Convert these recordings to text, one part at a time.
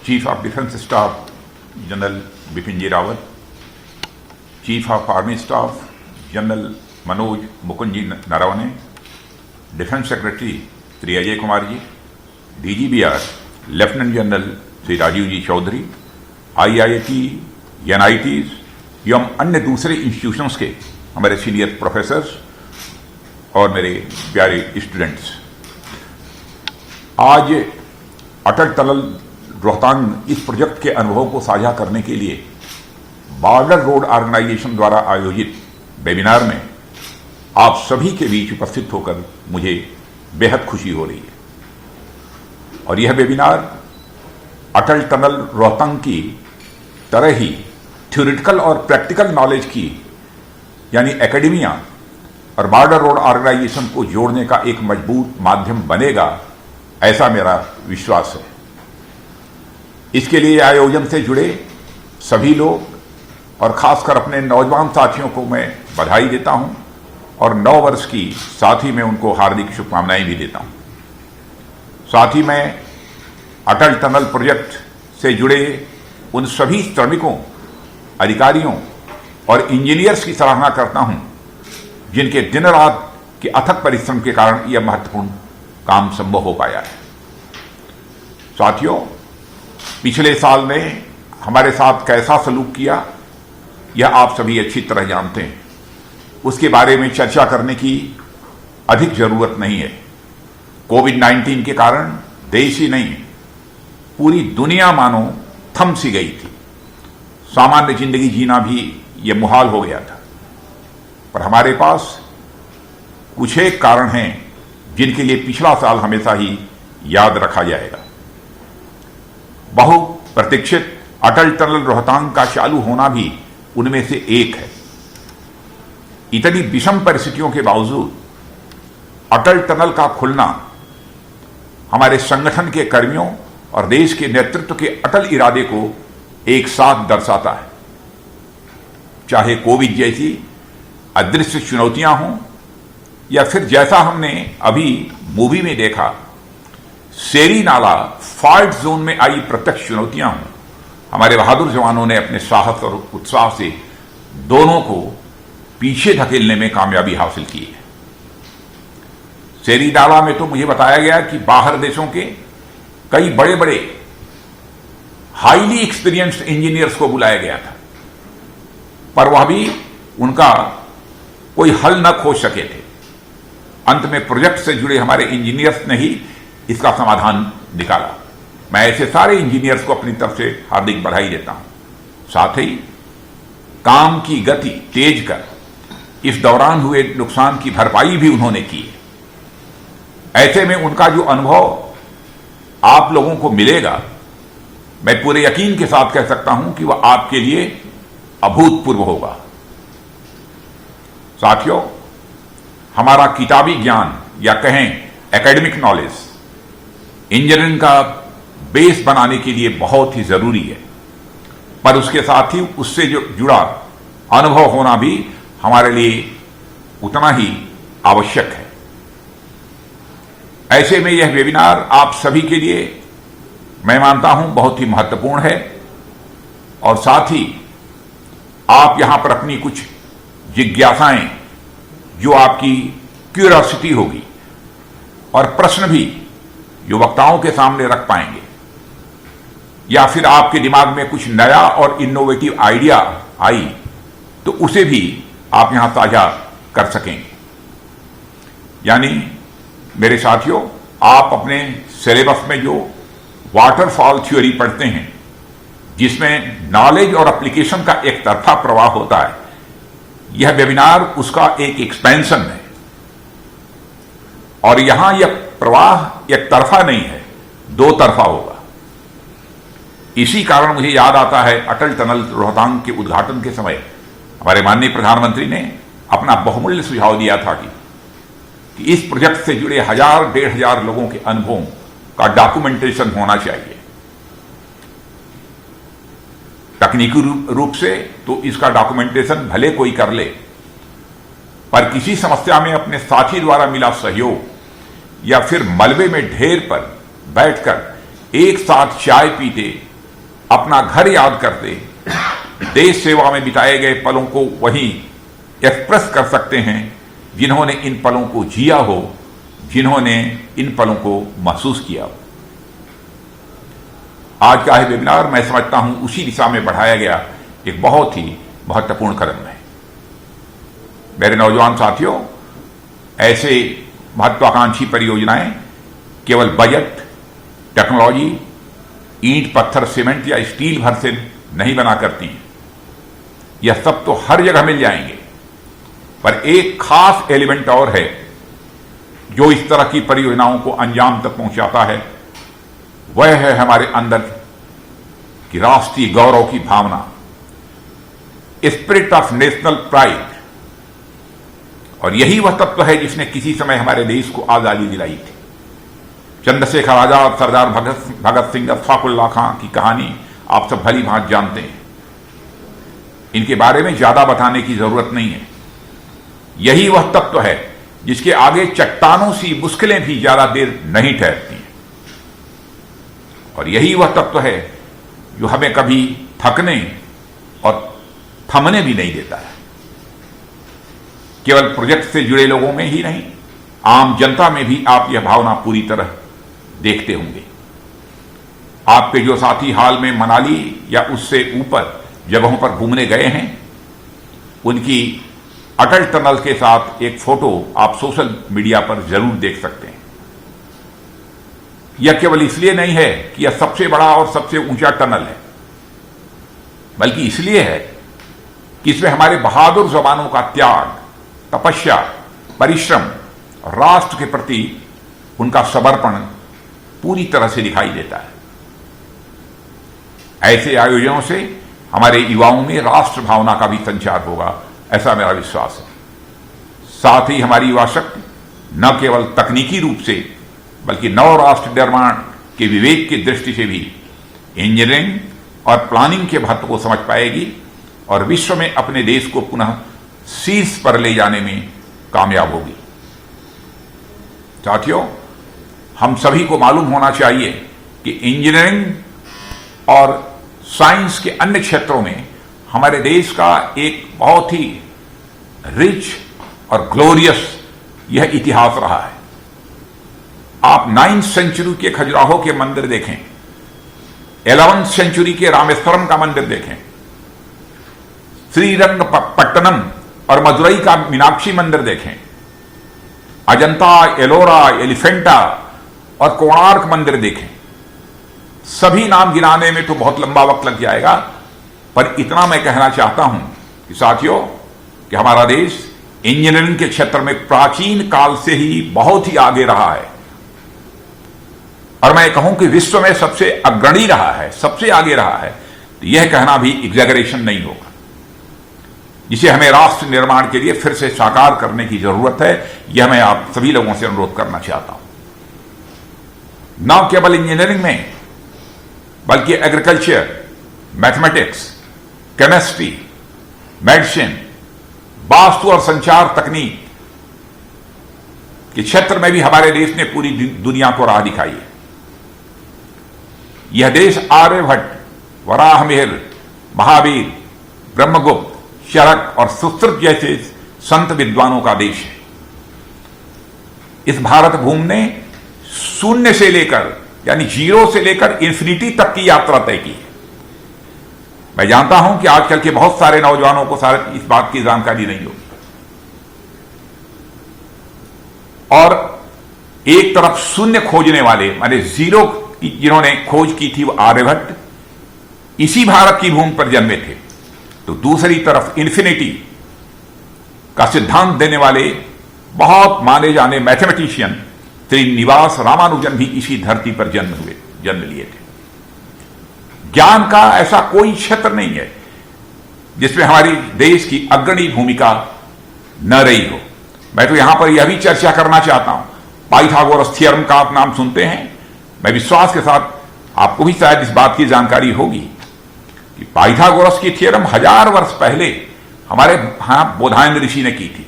Chief of defence staff general Bipin ji Rawat, chief of army staff general Manoj Mukund ji Naravane, defence secretary Shri Ajay Kumar ji, DGBR lieutenant general Shri Rajiv ji Chaudhary, IIT, NITs एवं अन्य दूसरे institutions के हमारे senior professors और मेरे प्यारे स्टूडेंट्स, आज अटल टनल रोहतांग इस प्रोजेक्ट के अनुभव को साझा करने के लिए बॉर्डर रोड ऑर्गेनाइजेशन द्वारा आयोजित वेबिनार में आप सभी के बीच उपस्थित होकर मुझे बेहद खुशी हो रही है। और यह वेबिनार अटल टनल रोहतांग की तरह ही थ्योरेटिकल और प्रैक्टिकल नॉलेज की यानी एकेडमिया और बॉर्डर रोड ऑर्गेनाइजेशन को जोड़ने का एक मजबूत माध्यम बनेगा, ऐसा मेरा विश्वास है। इसके लिए आयोजन से जुड़े सभी लोग और खासकर अपने नौजवान साथियों को मैं बधाई देता हूं और 9 वर्ष की साथ ही मैं उनको हार्दिक शुभकामनाएं भी देता हूं। साथ ही मैं अटल टनल प्रोजेक्ट से जुड़े उन सभी श्रमिकों, अधिकारियों और इंजीनियर्स की सराहना करता हूं जिनके दिन रात के अथक परिश्रम के कारण यह महत्वपूर्ण काम संभव हो पाया है। साथियों, पिछले साल ने हमारे साथ कैसा सलूक किया यह आप सभी अच्छी तरह जानते हैं। उसके बारे में चर्चा करने की अधिक जरूरत नहीं है। कोविड-19 के कारण देश ही नहीं, पूरी दुनिया मानो थम सी गई थी। सामान्य जिंदगी जीना भी यह मुहाल हो गया था। पर हमारे पास कुछ एक कारण हैं जिनके लिए पिछला साल हमेशा ही याद रखा जाएगा। बहु प्रतीक्षित अटल टनल रोहतांग का चालू होना भी उनमें से एक है। इतनी विषम परिस्थितियों के बावजूद अटल टनल का खुलना हमारे संगठन के कर्मियों और देश के नेतृत्व के अटल इरादे को एक साथ दर्शाता है। चाहे कोविड जैसी अदृश्य चुनौतियां हों या फिर जैसा हमने अभी मूवी में देखा शेरी नाला फॉल्ट जोन में आई प्रत्यक्ष चुनौतियां हों, हमारे बहादुर जवानों ने अपने साहस और उत्साह से दोनों को पीछे धकेलने में कामयाबी हासिल की है। शेरी नाला में तो मुझे बताया गया कि बाहर देशों के कई बड़े बड़े हाईली एक्सपीरियंस्ड इंजीनियर्स को बुलाया गया था, पर वह भी उनका कोई हल न खोज सके थे। अंत में प्रोजेक्ट से जुड़े हमारे इंजीनियर्स ने ही इसका समाधान निकाला। मैं ऐसे सारे इंजीनियर्स को अपनी तरफ से हार्दिक बधाई देता हूं। साथ ही काम की गति तेज कर इस दौरान हुए नुकसान की भरपाई भी उन्होंने की है। ऐसे में उनका जो अनुभव आप लोगों को मिलेगा, मैं पूरे यकीन के साथ कह सकता हूं कि वह आपके लिए अभूतपूर्व होगा। साथियों, हमारा किताबी ज्ञान या कहें एकेडमिक नॉलेज इंजीनियरिंग का बेस बनाने के लिए बहुत ही जरूरी है, पर उसके साथ ही उससे जो जुड़ा अनुभव होना भी हमारे लिए उतना ही आवश्यक है। ऐसे में यह वेबिनार आप सभी के लिए मैं मानता हूं बहुत ही महत्वपूर्ण है और साथ ही आप यहां पर अपनी कुछ जिज्ञासाएं, जो आपकी क्यूरियोसिटी होगी और प्रश्न भी जो वक्ताओं के सामने रख पाएंगे, या फिर आपके दिमाग में कुछ नया और इनोवेटिव आइडिया आई तो उसे भी आप यहां साझा कर सकेंगे। यानी मेरे साथियों, आप अपने सिलेबस में जो वाटरफॉल थ्योरी पढ़ते हैं, जिसमें नॉलेज और एप्लीकेशन का एक तरफा प्रवाह होता है, यह वेबिनार उसका एक एक्सपेंशन है। और यहां यह प्रवाह एक तरफा नहीं है, 2 तरफा होगा। इसी कारण मुझे याद आता है अटल टनल रोहतांग के उद्घाटन के समय हमारे माननीय प्रधानमंत्री ने अपना बहुमूल्य सुझाव दिया था कि इस प्रोजेक्ट से जुड़े 1000-1500 लोगों के अनुभवों का डॉक्यूमेंटेशन होना चाहिए। तकनीकी रूप से तो इसका डॉक्यूमेंटेशन भले कोई कर ले, पर किसी समस्या में अपने साथी द्वारा मिला सहयोग या फिर मलबे में ढेर पर बैठकर एक साथ चाय पीते अपना घर याद करते देश सेवा में बिताए गए पलों को वहीं एक्सप्रेस कर सकते हैं जिन्होंने इन पलों को जिया हो, जिन्होंने इन पलों को महसूस किया हो। आज का यह वेबिनार मैं समझता हूं उसी दिशा में बढ़ाया गया एक बहुत ही महत्वपूर्ण कदम है। मेरे नौजवान साथियों, ऐसे महत्वाकांक्षी परियोजनाएं केवल बजट, टेक्नोलॉजी, ईंट, पत्थर, सीमेंट या स्टील भर से नहीं बना करती हैं। यह सब तो हर जगह मिल जाएंगे, पर एक खास एलिमेंट और है जो इस तरह की परियोजनाओं को अंजाम तक पहुंचाता है। वह है हमारे अंदर की राष्ट्रीय गौरव की भावना, स्पिरिट ऑफ नेशनल प्राइड। और यही वह तत्व है जिसने किसी समय हमारे देश को आजादी दिलाई थी। चंद्रशेखर आजाद, सरदार भगत सिंह, अशफाकुल्लाह खां की कहानी आप सब भली भांति जानते हैं। इनके बारे में ज्यादा बताने की जरूरत नहीं है। यही वह तत्व है जिसके आगे चट्टानों सी मुश्किलें भी ज्यादा देर नहीं ठहरती हैं। और यही वह तत्व है जो हमें कभी थकने और थमने भी नहीं देता है। केवल प्रोजेक्ट से जुड़े लोगों में ही नहीं, आम जनता में भी आप यह भावना पूरी तरह देखते होंगे। आपके जो साथी हाल में मनाली या उससे ऊपर जगहों पर घूमने गए हैं, उनकी अटल टनल के साथ एक फोटो आप सोशल मीडिया पर जरूर देख सकते हैं। यह केवल इसलिए नहीं है कि यह सबसे बड़ा और सबसे ऊंचा टनल है, बल्कि इसलिए है कि इसमें हमारे बहादुर जवानों का त्याग, तपस्या, परिश्रम और राष्ट्र के प्रति उनका समर्पण पूरी तरह से दिखाई देता है। ऐसे आयोजनों से हमारे युवाओं में राष्ट्र भावना का भी संचार होगा, ऐसा मेरा विश्वास है। साथ ही हमारी युवा शक्ति न केवल तकनीकी रूप से बल्कि नव राष्ट्र निर्माण के विवेक की दृष्टि से भी इंजीनियरिंग और प्लानिंग के महत्व को समझ पाएगी और विश्व में अपने देश को पुनः शीर्ष पर ले जाने में कामयाब होगी। साथियों, हम सभी को मालूम होना चाहिए कि इंजीनियरिंग और साइंस के अन्य क्षेत्रों में हमारे देश का एक बहुत ही रिच और ग्लोरियस यह इतिहास रहा है। आप 9वीं सेंचुरी के खजुराहो के मंदिर देखें, 11वीं सेंचुरी के रामेश्वरम का मंदिर देखें, श्रीरंगपट्टनम और मदुरई का मीनाक्षी मंदिर देखें, अजंता, एलोरा, एलिफेंटा और कोणार्क मंदिर देखें। सभी नाम गिनाने में तो बहुत लंबा वक्त लग जाएगा, पर इतना मैं कहना चाहता हूं कि साथियों, कि हमारा देश इंजीनियरिंग के क्षेत्र में प्राचीन काल से ही बहुत ही आगे रहा है। और मैं कहूं कि विश्व में सबसे अग्रणी रहा है, सबसे आगे रहा है, तो यह कहना भी एग्जैगरेशन नहीं होगा, जिसे हमें राष्ट्र निर्माण के लिए फिर से साकार करने की जरूरत है। यह मैं आप सभी लोगों से अनुरोध करना चाहता हूं। न केवल इंजीनियरिंग में बल्कि agriculture, mathematics, chemistry, medicine, vastu और संचार तकनीक के क्षेत्र में भी हमारे देश ने पूरी दुनिया को राह दिखाई है। यह देश आर्यभट्ट, वराहमिहिर, महावीर, ब्रह्मगुप्त, शरक और सुश्रुत जैसे संत विद्वानों का देश है। इस भारत भूमि ने शून्य से लेकर यानी जीरो से लेकर इन्फिनिटी तक की यात्रा तय की है। मैं जानता हूं कि आजकल के बहुत सारे नौजवानों को इस बात की जानकारी नहीं होगी। और एक तरफ शून्य खोजने वाले माने जीरो की जिन्होंने खोज की थी वो आर्यभट्ट इसी भारत की भूमि पर जन्मे थे, तो दूसरी तरफ इन्फिनिटी का सिद्धांत देने वाले बहुत माने जाने मैथमेटिशियन श्रीनिवास रामानुजन भी इसी धरती पर जन्म लिए थे। ज्ञान का ऐसा कोई क्षेत्र नहीं है जिसमें हमारी देश की अग्रणी भूमिका न रही हो। मैं तो यहां पर यह भी चर्चा करना चाहता हूं, पाइथागोरस थ्योरम का आप नाम सुनते हैं। मैं विश्वास के साथ आपको भी शायद इस बात की जानकारी होगी कि पाइथागोरस की थ्योरम 1000 वर्ष पहले हमारे यहां बोधायन ऋषि ने की थी।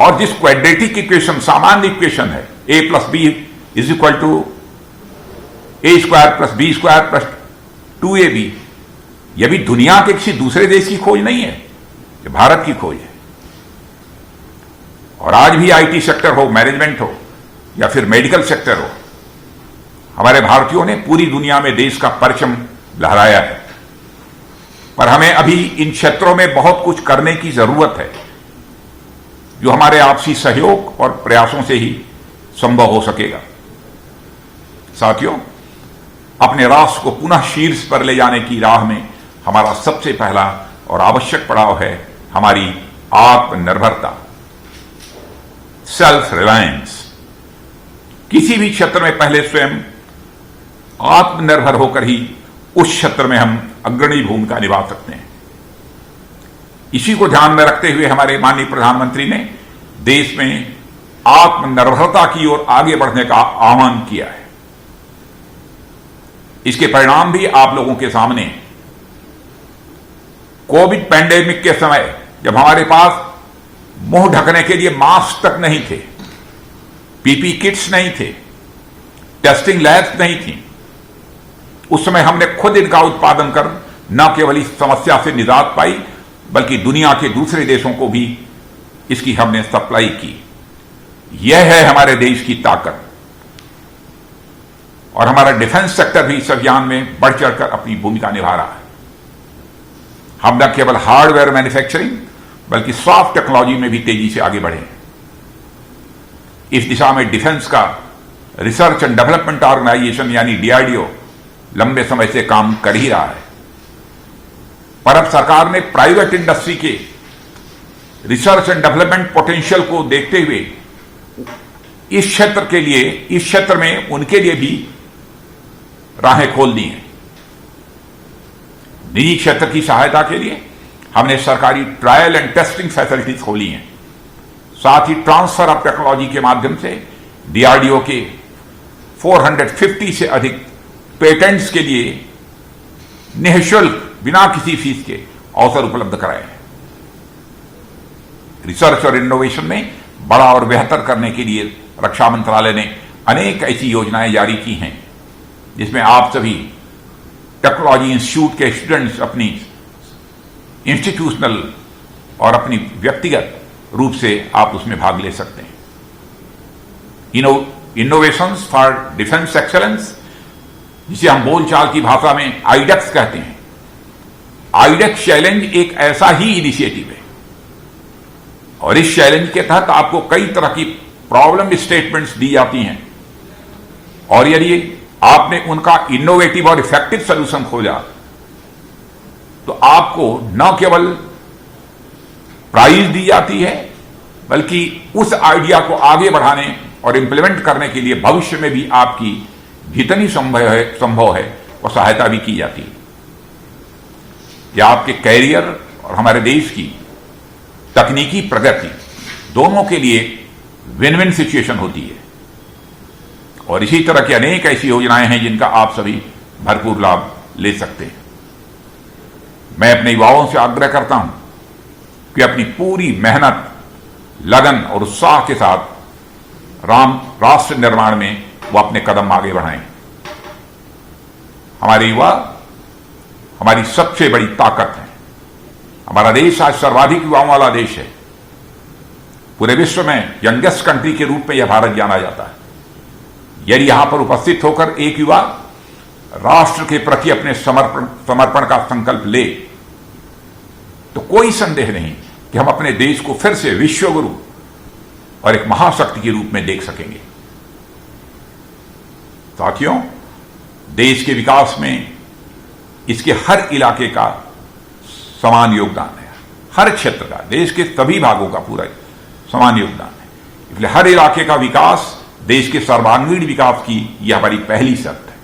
और जिस क्वाड्रेटिक इक्वेशन, सामान्य इक्वेशन है a + b = A²+B²+2AB, यह भी दुनिया के किसी दूसरे देश की खोज नहीं है, यह भारत की खोज है। और आज भी आईटी सेक्टर हो, मैनेजमेंट हो या फिर मेडिकल सेक्टर हो, हमारे भारतीयों ने पूरी दुनिया में देश का परचम लहराया है। पर हमें अभी इन क्षेत्रों में बहुत कुछ करने की जरूरत है, जो हमारे आपसी सहयोग और प्रयासों से ही संभव हो सकेगा। साथियों, अपने राष्ट्र को पुनः शीर्ष पर ले जाने की राह में हमारा सबसे पहला और आवश्यक पड़ाव है हमारी आत्मनिर्भरता, सेल्फ रिलायंस। किसी भी क्षेत्र में पहले स्वयं आत्मनिर्भर होकर ही उस क्षेत्र में हम अग्रणी भूमिका निभा सकते हैं। इसी को ध्यान में रखते हुए हमारे माननीय प्रधानमंत्री ने देश में आत्मनिर्भरता की ओर आगे बढ़ने का आह्वान किया है। इसके परिणाम भी आप लोगों के सामने हैं। कोविड पैंडेमिक के समय जब हमारे पास मुंह ढकने के लिए मास्क तक नहीं थे, पीपी किट्स नहीं थे, टेस्टिंग लैब्स नहीं थी, उस समय हमने खुद इनका उत्पादन कर न केवल इस समस्या से निजात पाई, बल्कि दुनिया के दूसरे देशों को भी इसकी हमने सप्लाई की। यह है हमारे देश की ताकत। और हमारा डिफेंस सेक्टर भी इस अभियान में बढ़ चढ़कर अपनी भूमिका निभा रहा है। हम न केवल हार्डवेयर मैन्युफैक्चरिंग बल्कि सॉफ्ट टेक्नोलॉजी में भी तेजी से आगे बढ़े। इस दिशा में डिफेंस का रिसर्च एंड डेवलपमेंट ऑर्गेनाइजेशन यानी DRDO लंबे समय से काम कर ही रहा है। पर अब सरकार ने प्राइवेट इंडस्ट्री के रिसर्च एंड डेवलपमेंट पोटेंशियल को देखते हुए इस क्षेत्र में उनके लिए भी राहें खोल दी हैं। निजी क्षेत्र की सहायता के लिए हमने सरकारी ट्रायल एंड टेस्टिंग फैसिलिटीज खोली हैं। साथ ही ट्रांसफर ऑफ टेक्नोलॉजी के माध्यम से DRDO के 450 से अधिक पेटेंट्स के लिए निःशुल्क बिना किसी फीस के अवसर उपलब्ध कराए हैं। रिसर्च और इनोवेशन में बड़ा और बेहतर करने के लिए रक्षा मंत्रालय ने अनेक ऐसी योजनाएं जारी की हैं, जिसमें आप सभी टेक्नोलॉजी इंस्टीट्यूट के स्टूडेंट्स अपनी इंस्टीट्यूशनल और अपनी व्यक्तिगत रूप से आप उसमें भाग ले सकते हैं। इनोवेशंस फॉर डिफेंस एक्सेलेंस, जिसे हम बोलचाल की भाषा में आईडेक्स कहते हैं। आईडेक्स चैलेंज एक ऐसा ही इनिशिएटिव है और इस चैलेंज के तहत आपको कई तरह की प्रॉब्लम स्टेटमेंट्स दी जाती हैं और यदि आपने उनका इनोवेटिव और इफेक्टिव सॉल्यूशन खोजा तो आपको न केवल प्राइज दी जाती है बल्कि उस आइडिया को आगे बढ़ाने और इंप्लीमेंट करने के लिए भविष्य में भी आपकी जितनी संभव है वो सहायता भी की जाती है। यह आपके कैरियर और हमारे देश की तकनीकी प्रगति दोनों के लिए विन विन सिचुएशन होती है और इसी तरह की अनेक ऐसी योजनाएं हैं जिनका आप सभी भरपूर लाभ ले सकते हैं। मैं अपने युवाओं से आग्रह करता हूं कि अपनी पूरी मेहनत, लगन और उत्साह के साथ राष्ट्र निर्माण में वो अपने कदम आगे बढ़ाएं। हमारे युवा हमारी सबसे बड़ी ताकत है। हमारा देश आज सर्वाधिक युवाओं वाला देश है। पूरे विश्व में यंगेस्ट कंट्री के रूप में यह भारत जाना जाता है। यदि यहां पर उपस्थित होकर एक युवा राष्ट्र के प्रति अपने समर्पण का संकल्प ले तो कोई संदेह नहीं कि हम अपने देश को फिर से विश्वगुरु और एक महाशक्ति के रूप में देख सकेंगे। साथियों, देश के विकास में इसके हर इलाके का समान योगदान है। हर क्षेत्र का, देश के सभी भागों का पूरा समान योगदान है। इसलिए हर इलाके का विकास देश के सर्वांगीण विकास की यह हमारी पहली शर्त है।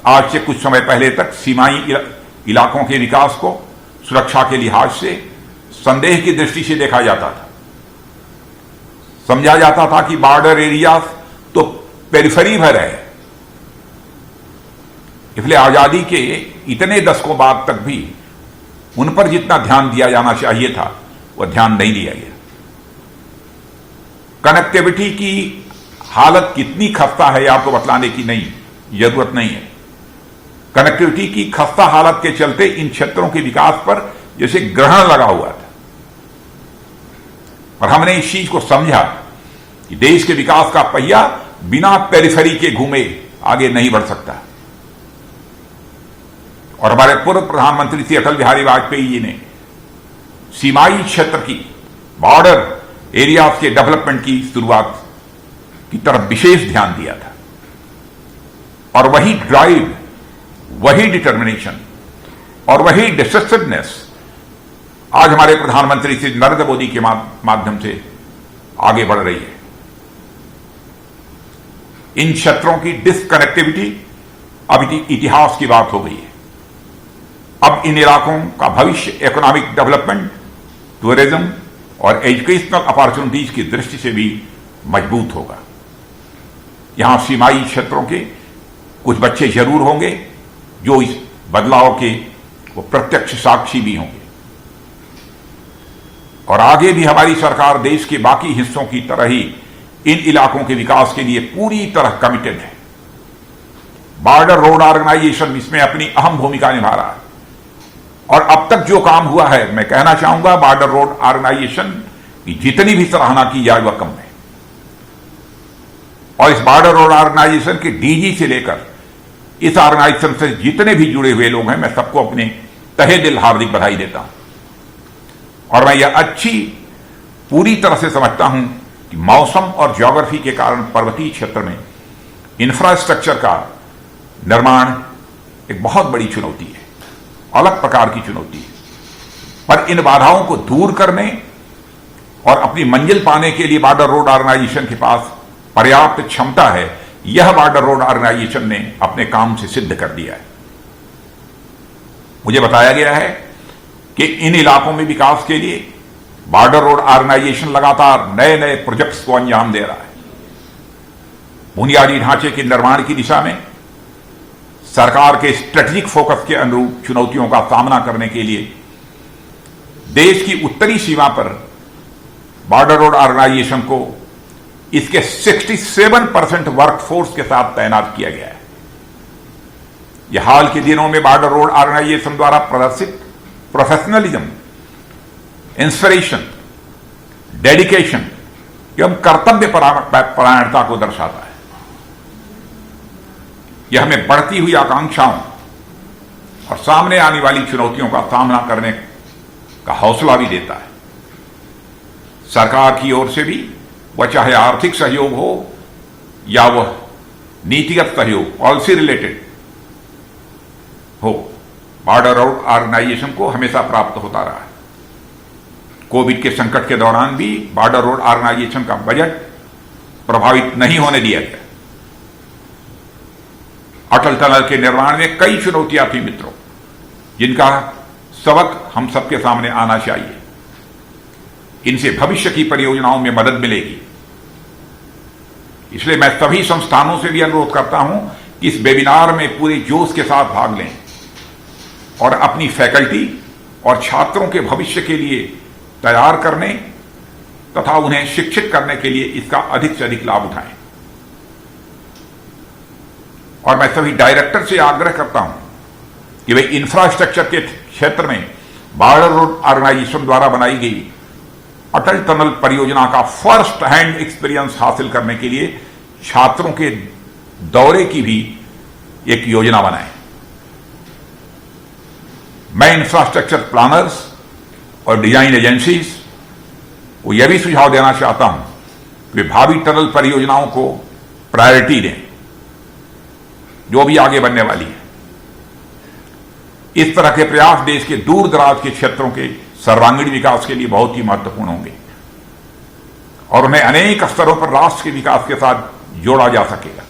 आज से कुछ समय पहले तक सीमाई इलाकों के विकास को सुरक्षा के लिहाज से संदेह की दृष्टि से देखा जाता था। समझा जाता था कि बॉर्डर एरिया तो पेरिफेरी भर है। इसलिए आजादी के इतने दशकों बाद तक भी उन पर जितना ध्यान दिया जाना चाहिए था वह ध्यान नहीं दिया गया। कनेक्टिविटी की हालत कितनी खस्ता है आपको बतलाने की नहीं जरूरत नहीं है। कनेक्टिविटी की खस्ता हालत के चलते इन क्षेत्रों के विकास पर जैसे ग्रहण लगा हुआ था, और हमने इस चीज को समझा कि देश के विकास का पहिया बिना पेरिफेरी के घूमे आगे नहीं बढ़ सकता। और हमारे पूर्व प्रधानमंत्री श्री अटल बिहारी वाजपेयी जी ने सीमाई क्षेत्र की, बॉर्डर एरियाज के डेवलपमेंट की शुरुआत की तरफ विशेष ध्यान दिया था, और वही ड्राइव, वही डिटर्मिनेशन और वही डिसिसिवनेस आज हमारे प्रधानमंत्री श्री नरेंद्र मोदी के माध्यम से आगे बढ़ रही है। इन क्षेत्रों की डिसकनेक्टिविटी अब इतिहास की बात हो गई है। अब इन इलाकों का भविष्य इकोनॉमिक डेवलपमेंट, टूरिज्म और एजुकेशनल अपॉर्चुनिटीज की दृष्टि से भी मजबूत होगा। यहां सीमाई क्षेत्रों के कुछ बच्चे जरूर होंगे जो इस बदलाव के वो प्रत्यक्ष साक्षी भी होंगे, और आगे भी हमारी सरकार देश के बाकी हिस्सों की तरह ही इन इलाकों के विकास के लिए पूरी तरह कमिटेड है। बॉर्डर रोड ऑर्गेनाइजेशन इसमें अपनी अहम भूमिका निभा रहा है, और अब तक जो काम हुआ है, मैं कहना चाहूंगा बॉर्डर रोड ऑर्गेनाइजेशन की जितनी भी सराहना की जाए वह कम है। और इस बॉर्डर रोड ऑर्गेनाइजेशन के डीजी से लेकर इस ऑर्गेनाइजेशन से जितने भी जुड़े हुए लोग हैं, मैं सबको अपने तहे दिल हार्दिक बधाई देता हूं। और मैं यह अच्छी पूरी तरह से समझता हूं कि मौसम और ज्योग्राफी के कारण पर्वतीय क्षेत्र में इंफ्रास्ट्रक्चर का निर्माण एक बहुत बड़ी चुनौती है, अलग प्रकार की चुनौती है। पर इन बाधाओं को दूर करने और अपनी मंजिल पाने के लिए बॉर्डर रोड ऑर्गेनाइजेशन के पास पर्याप्त क्षमता है। यह बॉर्डर रोड ऑर्गेनाइजेशन ने अपने काम से सिद्ध कर दिया है। मुझे बताया गया है कि इन इलाकों में विकास के लिए बॉर्डर रोड ऑर्गेनाइजेशन लगातार नए नए प्रोजेक्ट्स को अंजाम दे रहा है। बुनियादी ढांचे के निर्माण की दिशा में सरकार के स्ट्रेटेजिक फोकस के अनुरूप चुनौतियों का सामना करने के लिए देश की उत्तरी सीमा पर बॉर्डर रोड ऑर्गेनाइजेशन को इसके 67% वर्कफोर्स के साथ तैनात किया गया है। यह हाल के दिनों में बॉर्डर रोड ऑर्गेनाइजेशन द्वारा प्रदर्शित प्रोफेशनलिज्म, इंस्पिरेशन, डेडिकेशन एवं कर्तव्य परायणता को दर्शाता है। यह हमें बढ़ती हुई आकांक्षाओं और सामने आने वाली चुनौतियों का सामना करने का हौसला भी देता है। सरकार की ओर से भी, वह चाहे आर्थिक सहयोग हो या वह नीतिगत सहयोग, पॉलिसी रिलेटेड हो, बॉर्डर रोड ऑर्गेनाइजेशन को हमेशा प्राप्त होता रहा है। कोविड के संकट के दौरान भी बॉर्डर रोड ऑर्गेनाइजेशन का बजट प्रभावित नहीं होने दिया गया। अटल टनल के निर्माण में कई चुनौतियां थी मित्रों, जिनका सबक हम सबके सामने आना चाहिए। इनसे भविष्य की परियोजनाओं में मदद मिलेगी। इसलिए मैं सभी संस्थानों से भी अनुरोध करता हूं कि इस वेबिनार में पूरे जोश के साथ भाग लें और अपनी फैकल्टी और छात्रों के भविष्य के लिए तैयार करने तथा उन्हें शिक्षित करने के लिए इसका अधिक से अधिक लाभ उठाएं। और मैं सभी डायरेक्टर से आग्रह करता हूं कि वे इंफ्रास्ट्रक्चर के क्षेत्र में बॉर्डर रोड ऑर्गेनाइजेशन द्वारा बनाई गई अटल टनल परियोजना का फर्स्ट हैंड एक्सपीरियंस हासिल करने के लिए छात्रों के दौरे की भी एक योजना बनाएं। मैं इंफ्रास्ट्रक्चर प्लानर्स और डिजाइन एजेंसीज को यह भी सुझाव देना चाहता हूं कि वे भावी टनल परियोजनाओं को प्रायोरिटी दें जो भी आगे बनने वाली है। इस तरह के प्रयास देश के दूर दराज के क्षेत्रों के सर्वांगीण विकास के लिए बहुत ही महत्वपूर्ण होंगे और उन्हें अनेक स्तरों पर राष्ट्र के विकास के साथ जोड़ा जा सकेगा।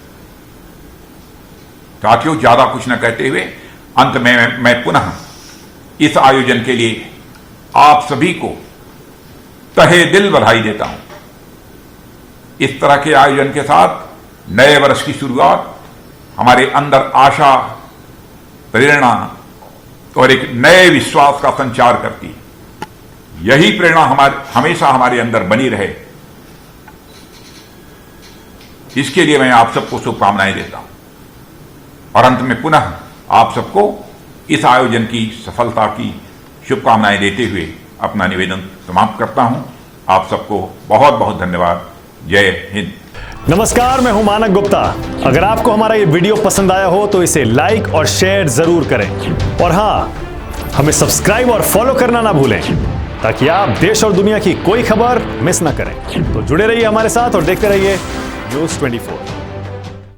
साथियों, ज्यादा कुछ न कहते हुए अंत में मैं पुनः इस आयोजन के लिए आप सभी को तहे दिल बधाई देता हूं। इस तरह के आयोजन के साथ नए वर्ष की शुरुआत हमारे अंदर आशा, प्रेरणा और एक नए विश्वास का संचार करती है। यही प्रेरणा हमेशा हमारे अंदर बनी रहे, इसके लिए मैं आप सबको शुभकामनाएं देता हूं। और अंत में पुनः आप सबको इस आयोजन की सफलता की शुभकामनाएं देते हुए अपना निवेदन समाप्त करता हूं। आप सबको बहुत बहुत धन्यवाद। जय हिंद। नमस्कार, मैं हूं मानक गुप्ता। अगर आपको हमारा ये वीडियो पसंद आया हो तो इसे लाइक और शेयर जरूर करें, और हां, हमें सब्सक्राइब और फॉलो करना ना भूलें ताकि आप देश और दुनिया की कोई खबर मिस ना करें। तो जुड़े रहिए हमारे साथ और देखते रहिए न्यूज़ 24।